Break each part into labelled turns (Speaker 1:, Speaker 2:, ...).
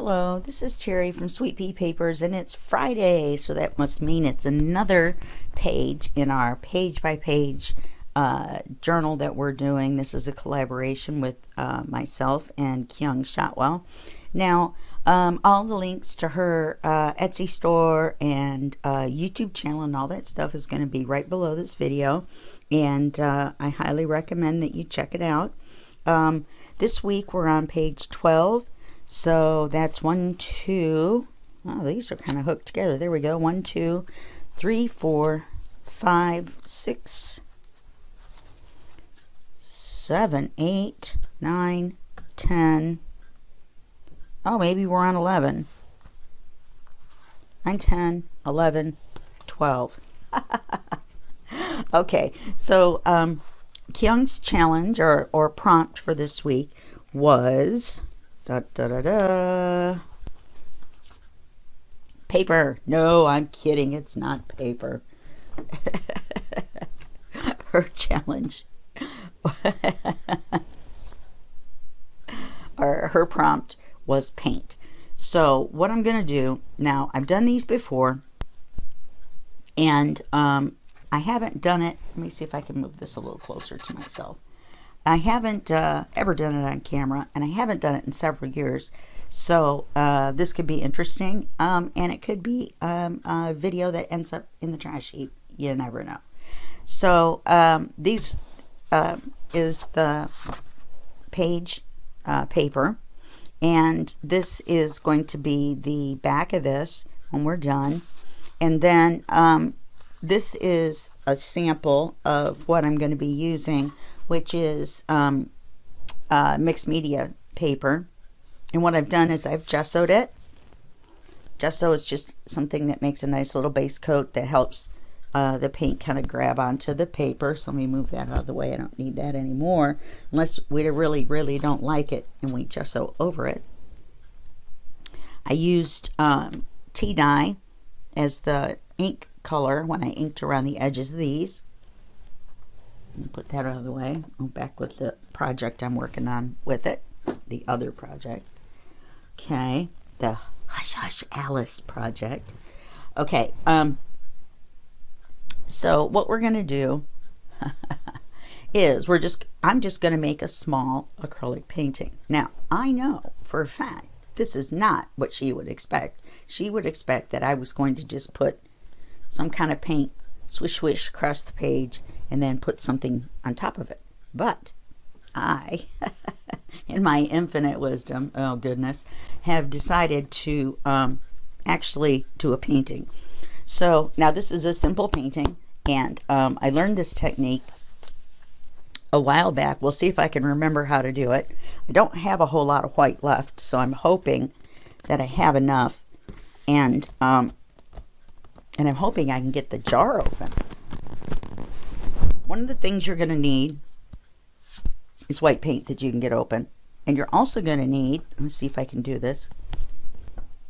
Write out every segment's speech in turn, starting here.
Speaker 1: Hello, this is Terry from Sweet Pea Papers, and it's Friday, so that must mean it's another page in our page-by-page journal that we're doing. This is a collaboration with myself and Kyung Shotwell. Now, all the links to her Etsy store and YouTube channel and all that stuff is going to be right below this video, and I highly recommend that you check it out. This week we're on page 12. So that's 1, 2, oh, these are kind of hooked together. There we go. 1, 2, 3, 4, 5, 6, 7, 8, 9, 10. Oh, maybe we're on 11. 9, 10, 11, 12. Okay, so Kyung's challenge or prompt for this week was paper. No, I'm kidding. It's not paper. Her challenge or her prompt was paint. So what I'm going to do now, I've done these before, and I haven't done it. Let me see if I can move this a little closer to myself. I haven't ever done it on camera, and I haven't done it in several years. So this could be interesting, and it could be a video that ends up in the trash heap. You never know. So these is the page paper, and this is going to be the back of this when we're done. And then this is a sample of what I'm going to be using, which is mixed media paper. And what I've done is I've gessoed it. Gesso is just something that makes a nice little base coat that helps the paint kind of grab onto the paper. So let me move that out of the way. I don't need that anymore unless we really don't like it and we gesso over it. I used tea dye as the ink color when I inked around the edges of these. Put that out of the way. I'm back with the project I'm working on with it, the other project. Okay, the Hush Hush Alice project. Okay, so what we're gonna do is I'm just gonna make a small acrylic painting. Now I know for a fact this is not what she would expect. She would expect that I was going to just put some kind of paint, swish swish across the page, and then put something on top of it. But I, in my infinite wisdom, oh goodness, have decided to actually do a painting. So now this is a simple painting, and I learned this technique a while back. We'll see if I can remember how to do it. I don't have a whole lot of white left, so I'm hoping that I have enough, and I'm hoping I can get the jar open. One of the things you're going to need is white paint that you can get open. And you're also going to need, let's see if I can do this,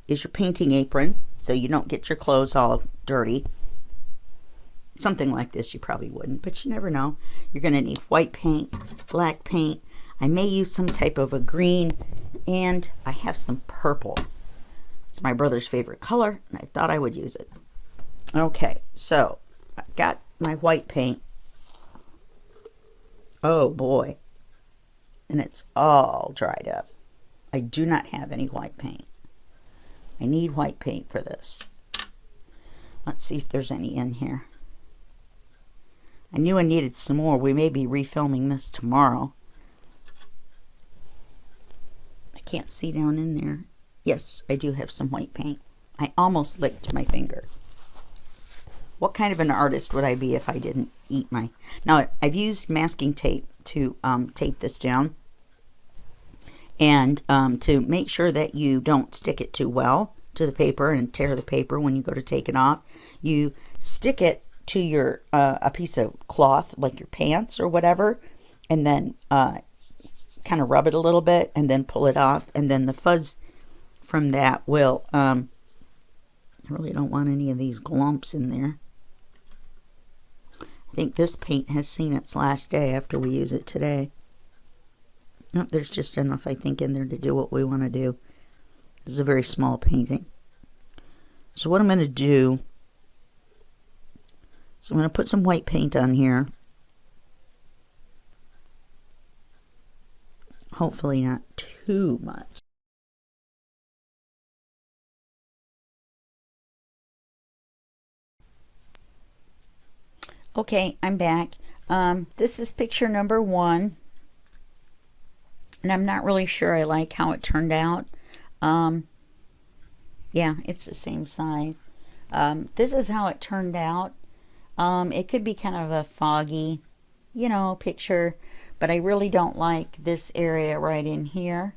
Speaker 1: is your painting apron so you don't get your clothes all dirty. Something like this you probably wouldn't, but you never know. You're going to need white paint, black paint. I may use some type of a green, and I have some purple. It's my brother's favorite color, and I thought I would use it. Okay, so I've got my white paint. Oh boy, and it's all dried up. I do not have any white paint. I need white paint for this. Let's see if there's any in here. I knew I needed some more. We may be refilming this tomorrow. I can't see down in there. Yes, I do have some white paint. I almost licked my finger. What kind of an artist would I be if I didn't eat my... Now, I've used masking tape to tape this down. And to make sure that you don't stick it too well to the paper and tear the paper when you go to take it off, you stick it to your a piece of cloth, like your pants or whatever, and then kind of rub it a little bit and then pull it off. And then the fuzz from that will... I really don't want any of these glumps in there. I think this paint has seen its last day after we use it today. Nope, there's just enough, I think, in there to do what we want to do. This is a very small painting. So what I'm going to do is I'm going to put some white paint on here. Hopefully not too much. Okay, I'm back. This is picture number 1. And I'm not really sure I like how it turned out. Yeah, it's the same size. This is how it turned out. It could be kind of a foggy, you know, picture, but I really don't like this area right in here.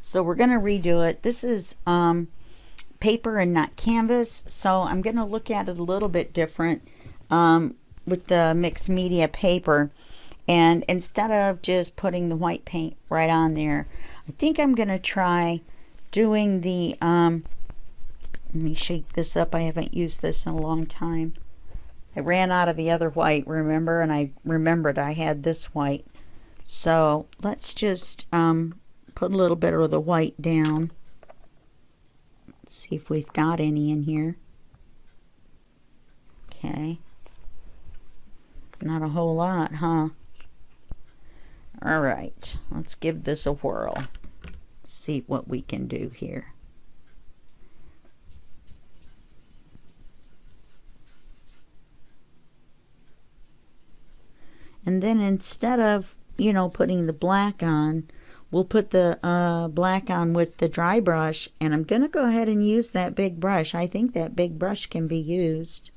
Speaker 1: So we're going to redo it. This is paper and not canvas, so I'm going to look at it a little bit different with the mixed media paper. And instead of just putting the white paint right on there, I think I'm going to try doing the, let me shake this up. I haven't used this in a long time. I ran out of the other white, remember? And I remembered I had this white. So let's just put a little bit of the white down. Let's see if we've got any in here. Okay. Not a whole lot, huh? All right, let's give this a whirl. See what we can do here. And then instead of, you know, putting the black on, we'll put the black on with the dry brush. And I'm going to go ahead and use that big brush. I think that big brush can be used.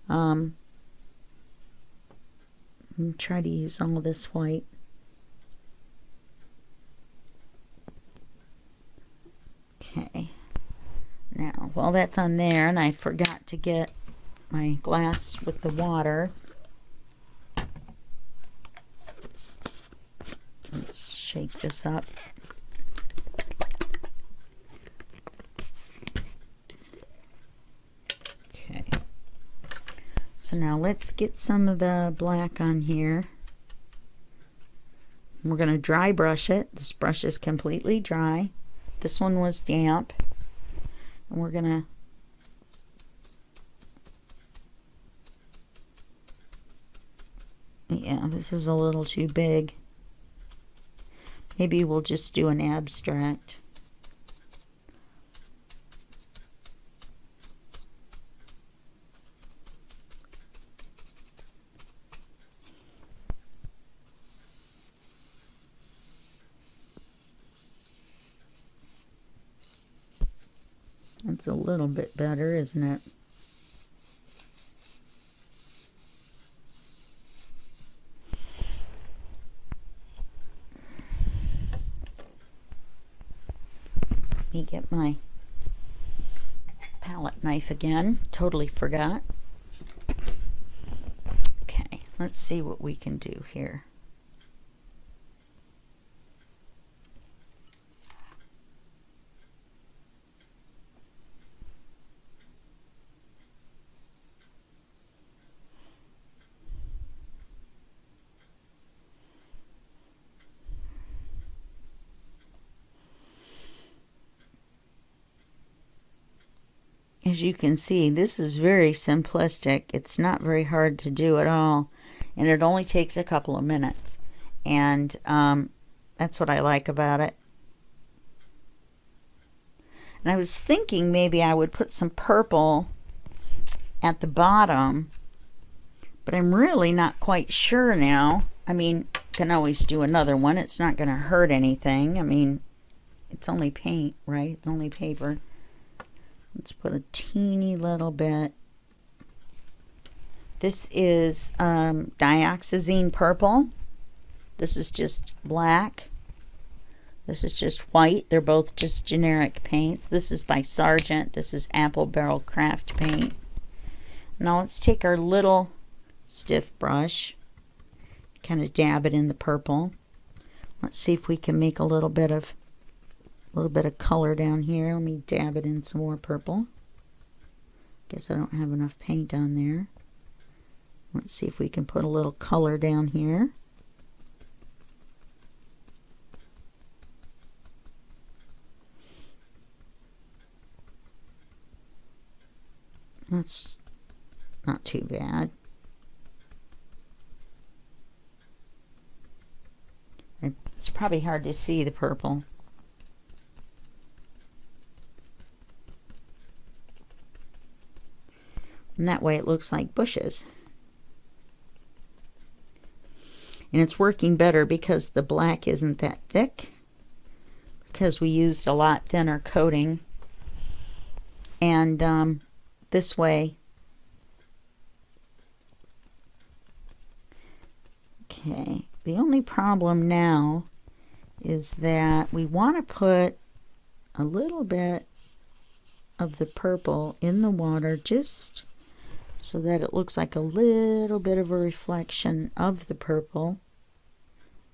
Speaker 1: I'm going to try to use all of this white. Okay, now while that's on there, and I forgot to get my glass with the water, let's shake this up. Okay, so now let's get some of the black on here. We're going to dry brush it. This brush is completely dry. This one was damp, and we're gonna yeah, this is a little too big. Maybe we'll just do an abstract. It's a little bit better, isn't it? Let me get my palette knife again. Totally forgot. Okay, let's see what we can do here. As you can see, this is very simplistic. It's not very hard to do at all, and it only takes a couple of minutes, and that's what I like about it. And I was thinking maybe I would put some purple at the bottom, but I'm really not quite sure now. I mean, can always do another one. It's not going to hurt anything. I mean, it's only paint, right? It's only paper. Let's put a teeny little bit. This is dioxazine purple. This is just black. This is just white. They're both just generic paints. This is by Sargent. This is Apple Barrel Craft Paint. Now let's take our little stiff brush, kind of dab it in the purple. Let's see if we can make a little bit of color down here. Let me dab it in some more purple. Guess I don't have enough paint on there. Let's see if we can put a little color down here. That's not too bad. It's probably hard to see the purple. And that way it looks like bushes. And it's working better because the black isn't that thick, because we used a lot thinner coating. And this way, okay, the only problem now is that we want to put a little bit of the purple in the water, just so that it looks like a little bit of a reflection of the purple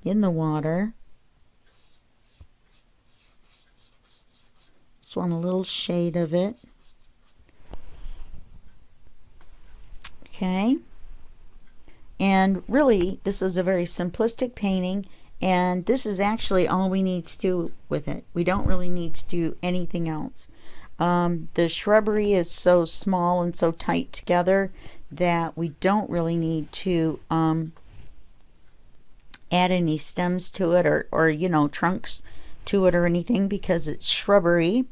Speaker 1: in the water. Just want a little shade of it. Okay. And really, this is a very simplistic painting, and this is actually all we need to do with it. We don't really need to do anything else. The shrubbery is so small and so tight together that we don't really need to add any stems to it, or you know, trunks to it or anything, because it's shrubbery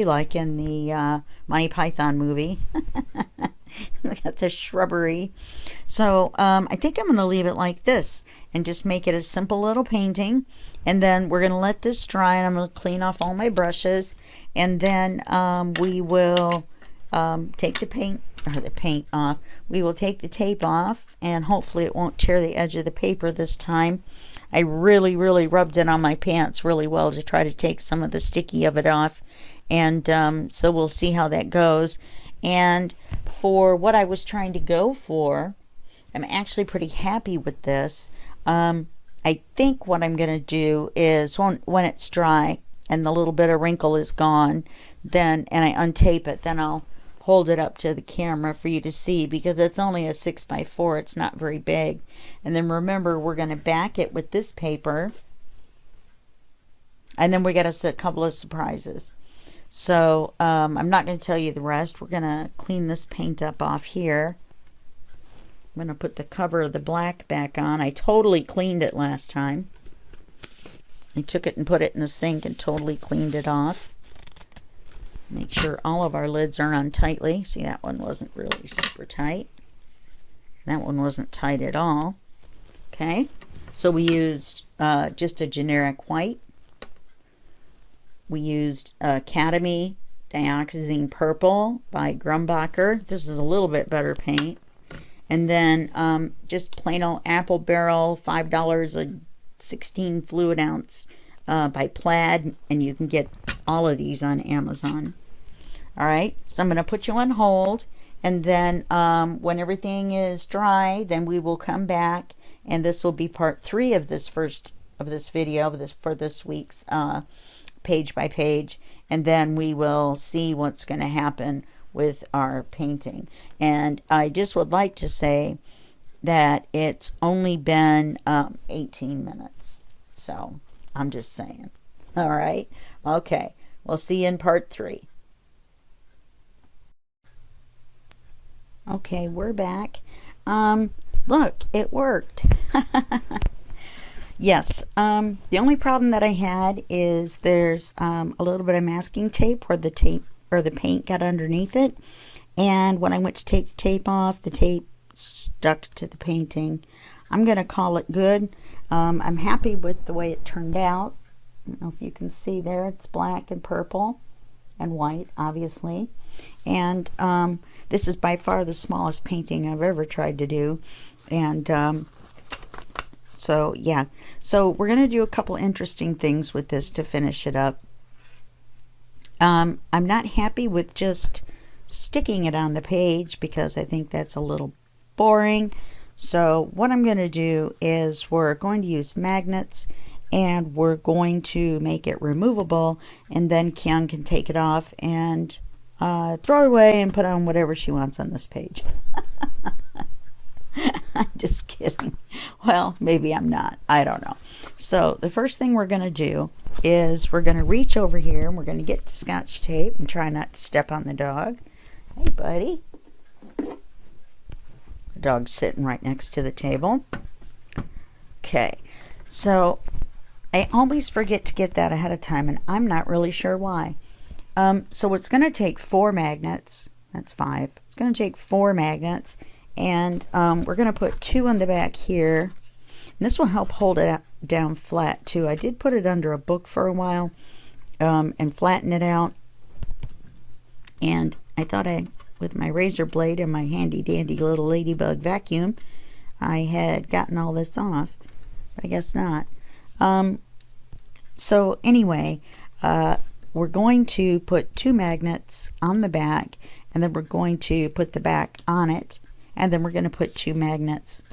Speaker 1: like in the Monty Python movie. Look at the shrubbery. So I think I'm going to leave it like this and just make it a simple little painting. And then we're going to let this dry, and I'm going to clean off all my brushes. And then we will take the paint off. We will take the tape off, and hopefully it won't tear the edge of the paper this time. I really rubbed it on my pants really well to try to take some of the sticky of it off. And so we'll see how that goes. And for what I was trying to go for, I'm actually pretty happy with this. I think what I'm going to do is when it's dry and the little bit of wrinkle is gone, then, and I untape it, then I'll hold it up to the camera for you to see, because it's only a 6x4. It's not very big. And then remember, we're going to back it with this paper, and then we got a couple of surprises. So I'm not going to tell you the rest. We're going to clean this paint up off here. I'm going to put the cover of the black back on. I totally cleaned it last time. I took it and put it in the sink and totally cleaned it off. Make sure all of our lids are on tightly. See, that one wasn't really super tight. That one wasn't tight at all. Okay, so we used just a generic white. We used Academy Dioxazine Purple by Grumbacher. This is a little bit better paint. And then just plain old Apple Barrel, $5 a 16 fluid ounce by Plaid. And you can get all of these on Amazon. All right, so I'm going to put you on hold. And then when everything is dry, then we will come back. And this will be part 3 of this video for this week's page by page, and then we will see what's going to happen with our painting. And I just would like to say that it's only been 18 minutes, so I'm just saying. All right, okay, we'll see you in part 3. Okay, we're back. Look, it worked. Yes, the only problem that I had is there's a little bit of masking tape where the paint got underneath it, and when I went to take the tape off, the tape stuck to the painting. I'm going to call it good. I'm happy with the way it turned out. I don't know if you can see there, it's black and purple and white, obviously. And this is by far the smallest painting I've ever tried to do. And so yeah, so we're going to do a couple interesting things with this to finish it up. I'm not happy with just sticking it on the page because I think that's a little boring. So what I'm going to do is we're going to use magnets, and we're going to make it removable, and then Kyung can take it off and throw it away and put on whatever she wants on this page. I'm just kidding. Well, maybe I'm not. I don't know. So the first thing we're going to do is we're going to reach over here and we're going to get the Scotch tape and try not to step on the dog. Hey, buddy. The dog's sitting right next to the table. Okay, so I always forget to get that ahead of time, and I'm not really sure why. So it's going to take 4 magnets. That's 5. It's going to take 4 magnets, and we're going to put 2 on the back here. And this will help hold it down flat too. I did put it under a book for a while and flatten it out. And I thought with my razor blade and my handy dandy little ladybug vacuum, I had gotten all this off, but I guess not. So anyway, we're going to put 2 magnets on the back, and then we're going to put the back on it, and then we're going to put 2 magnets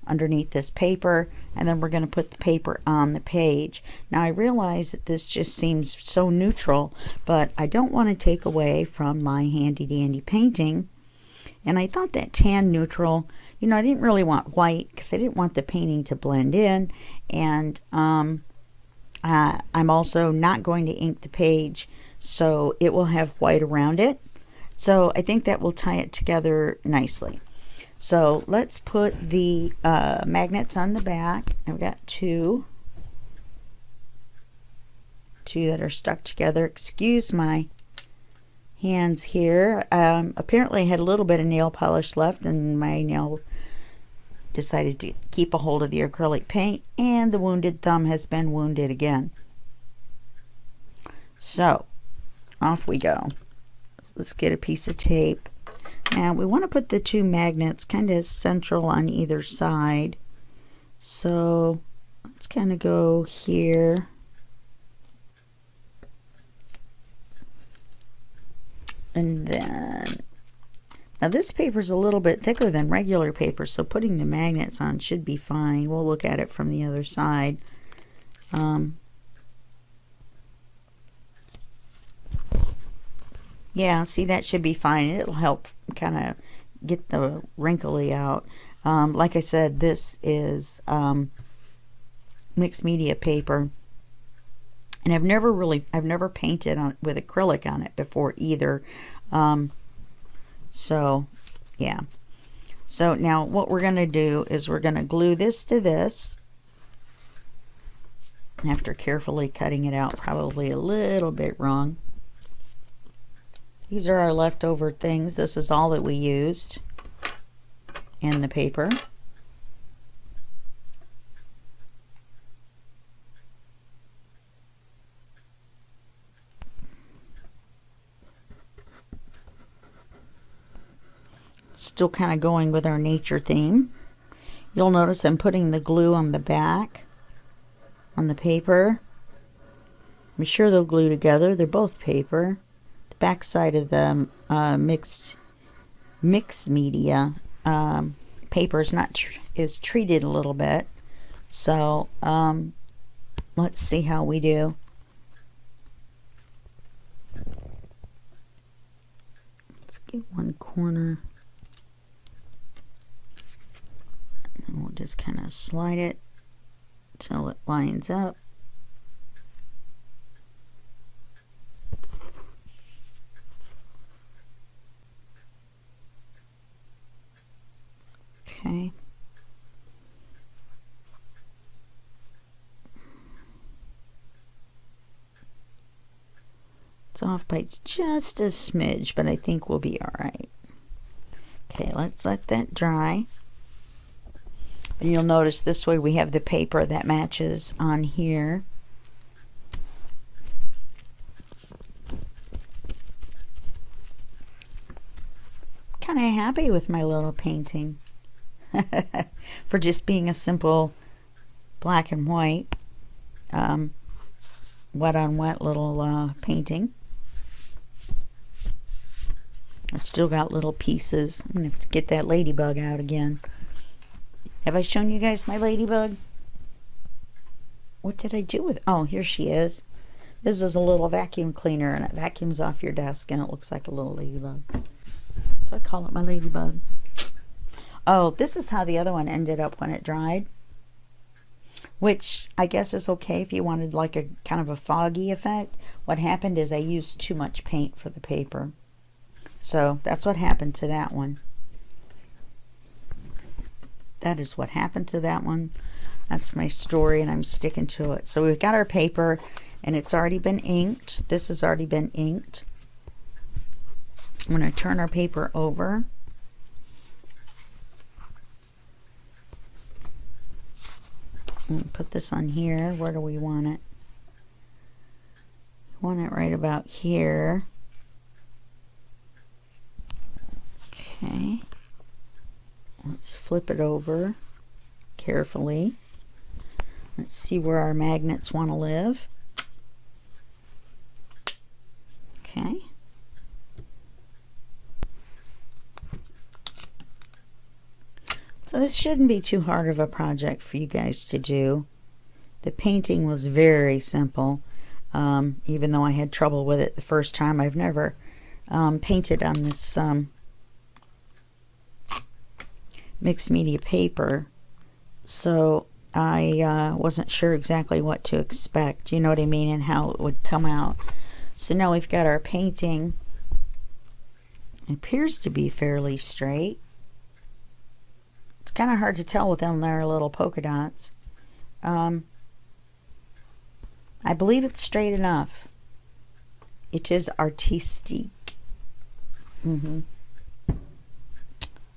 Speaker 1: underneath this paper, and then we're going to put the paper on the page. Now I realize that this just seems so neutral, but I don't want to take away from my handy dandy painting, and I thought that tan neutral, you know, I didn't really want white because I didn't want the painting to blend in, and I'm also not going to ink the page, so it will have white around it. So I think that will tie it together nicely. So let's put the magnets on the back. I've got 2 that are stuck together. Excuse my hands here. Apparently I had a little bit of nail polish left, and my nail decided to keep a hold of the acrylic paint, and the wounded thumb has been wounded again. So off we go. So let's get a piece of tape. Now we want to put the 2 magnets kind of central on either side. So let's kind of go here. And then, now this paper is a little bit thicker than regular paper, so putting the magnets on should be fine. We'll look at it from the other side. Yeah, see, that should be fine. It'll help kind of get the wrinkly out. Like I said, this is mixed media paper, and I've never painted on with acrylic on it before either. So yeah. So now what we're going to do is we're going to glue this to this. After carefully cutting it out, probably a little bit wrong. These are our leftover things. This is all that we used in the paper. Still kind of going with our nature theme. You'll notice I'm putting the glue on the back, on the paper. I'm sure they'll glue together. They're both paper. Back side of the mixed media paper is treated a little bit, so let's see how we do. Let's get one corner, and we'll just kind of slide it till it lines up. Okay. It's off by just a smidge, but I think we'll be all right. Okay, let's let that dry. And you'll notice this way we have the paper that matches on here. Kind of happy with my little painting. For just being a simple black and white wet on wet little painting. I've still got little pieces. I'm gonna have to get that ladybug out again. Have I shown you guys my ladybug? What did I do with, oh, here she is. This is a little vacuum cleaner, and it vacuums off your desk, and it looks like a little ladybug. So I call it my ladybug. Oh, this is how the other one ended up when it dried, which I guess is okay if you wanted like a kind of a foggy effect. What happened is I used too much paint for the paper. So that's what happened to that one. That is what happened to that one. That's my story, and I'm sticking to it. So we've got our paper, and it's already been inked. This has already been inked. I'm going to turn our paper over. Put this on here. Where do we want it? We want it right about here. Okay. Let's flip it over carefully. Let's see where our magnets want to live. Okay. So this shouldn't be too hard of a project for you guys to do. The painting was very simple. Even though I had trouble with it the first time, I've never painted on this mixed media paper, so I wasn't sure exactly what to expect, you know what I mean, and how it would come out. So now we've got our painting. It appears to be fairly straight. It's kind of hard to tell with them there little polka dots. I believe it's straight enough. It is artistique.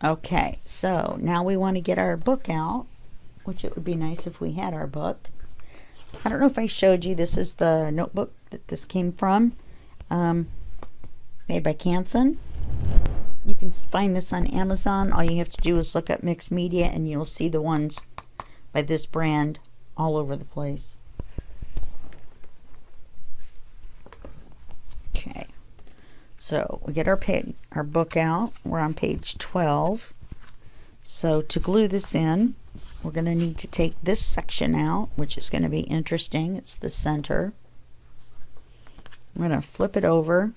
Speaker 1: Okay, so now we want to get our book out, which it would be nice if we had our book. I don't know if I showed you, this is the notebook that this came from, made by Canson. You can find this on Amazon. All you have to do is look up mixed media, and you'll see the ones by this brand all over the place. Okay. So we get our book out. We're on page 12. So to glue this in, we're going to need to take this section out, which is going to be interesting. It's the center. I'm going to flip it over.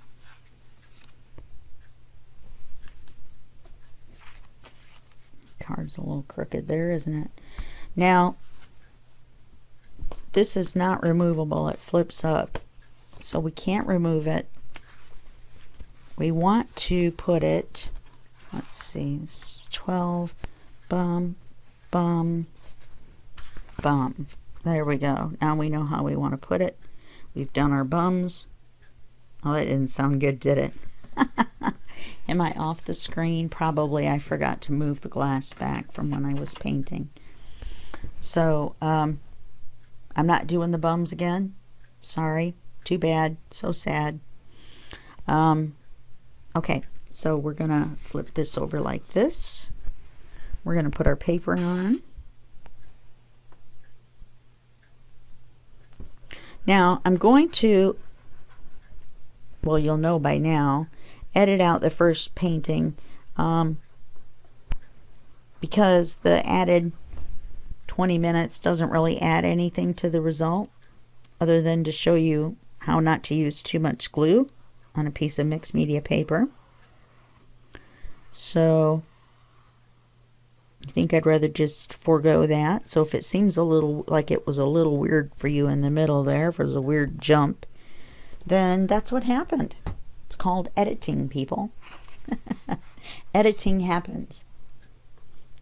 Speaker 1: Card's a little crooked there, isn't it? Now, this is not removable. It flips up. So we can't remove it. We want to put it, let's see, 12, bum, bum, bum. There we go. Now we know how we want to put it. We've done our bums. Oh, that didn't sound good, did it? Am I off the screen? Probably. I forgot to move the glass back from when I was painting. So, I'm not doing the bums again. Sorry. Too bad. So sad. Okay, so we're going to flip this over like this. We're going to put our paper on. Now, I'm going to, well, you'll know by now, edit out the first painting because the added 20 minutes doesn't really add anything to the result other than to show you how not to use too much glue on a piece of mixed media paper. So I think I'd rather just forego that. So if it seems a little like it was a little weird for you in the middle there, if it was a weird jump, then that's what happened. It's called editing, people. Editing happens.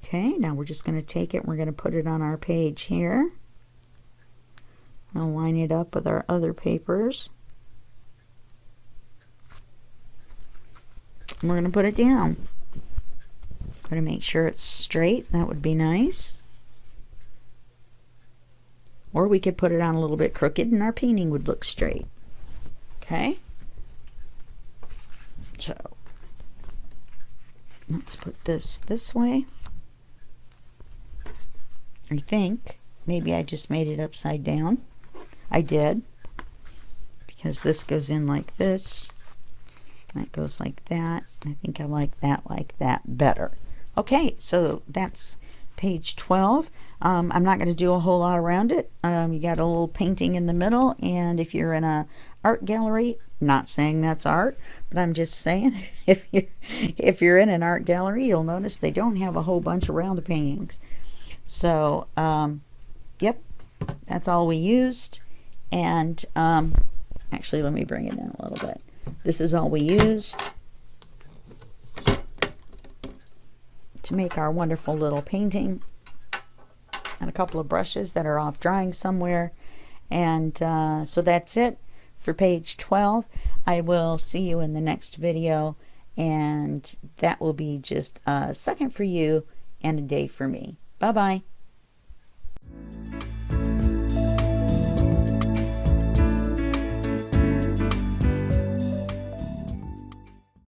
Speaker 1: Okay, now we're just going to take it and we're going to put it on our page here. I'll line it up with our other papers. And we're going to put it down. I'm going to make sure it's straight. That would be nice. Or we could put it on a little bit crooked and our painting would look straight. Okay? So, let's put this way. I think maybe I just made it upside down. I did. Because this goes in like this. That goes like that. I think I like that better. Okay, so that's page 12. I'm not going to do a whole lot around it. You got a little painting in the middle, and if you're in a art gallery, not saying that's art, but I'm just saying if you're in an art gallery, you'll notice they don't have a whole bunch around the paintings. So, yep, that's all we used. And actually, let me bring it down a little bit. This is all we used. to make our wonderful little painting, and a couple of brushes that are off drying somewhere. And so that's it for page 12. I will see you in the next video, and that will be just a second for you and a day for me. Bye bye.